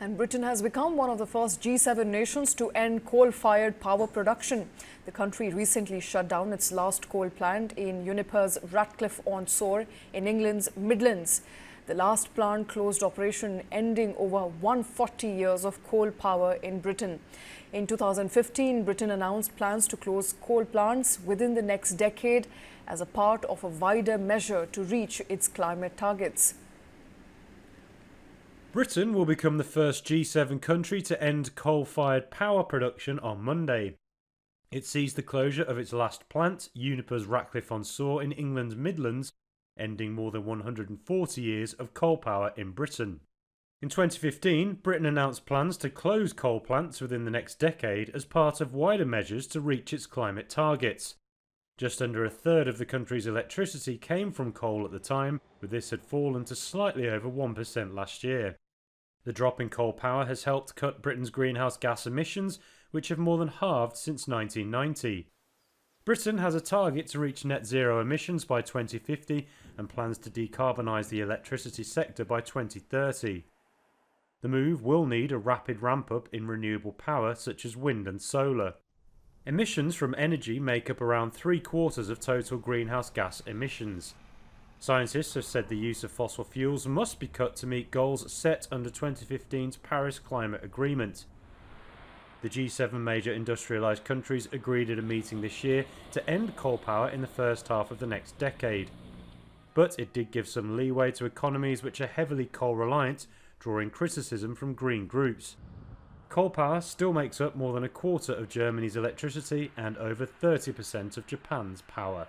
And Britain has become one of the first G7 nations to end coal-fired power production. The country recently shut down its last coal plant in Uniper's Ratcliffe-on-Soar in England's Midlands. The last plant closed operation, ending over 140 years of coal power in Britain. In 2015, Britain announced plans to close coal plants within the next decade as a part of a wider measure to reach its climate targets. Britain will become the first G7 country to end coal-fired power production on Monday. It sees the closure of its last plant, Uniper's Ratcliffe-on-Soar in England's Midlands, ending more than 140 years of coal power in Britain. In 2015, Britain announced plans to close coal plants within the next decade as part of wider measures to reach its climate targets. Just under a third of the country's electricity came from coal at the time, but this had fallen to slightly over 1% last year. The drop in coal power has helped cut Britain's greenhouse gas emissions, which have more than halved since 1990. Britain has a target to reach net zero emissions by 2050 and plans to decarbonise the electricity sector by 2030. The move will need a rapid ramp-up in renewable power such as wind and solar. Emissions from energy make up around 3/4 of total greenhouse gas emissions. Scientists have said the use of fossil fuels must be cut to meet goals set under 2015's Paris Climate Agreement. The G7 major industrialised countries agreed at a meeting this year to end coal power in the first half of the next decade. But it did give some leeway to economies which are heavily coal-reliant, drawing criticism from green groups. Coal power still makes up more than a quarter of Germany's electricity and over 30% of Japan's power.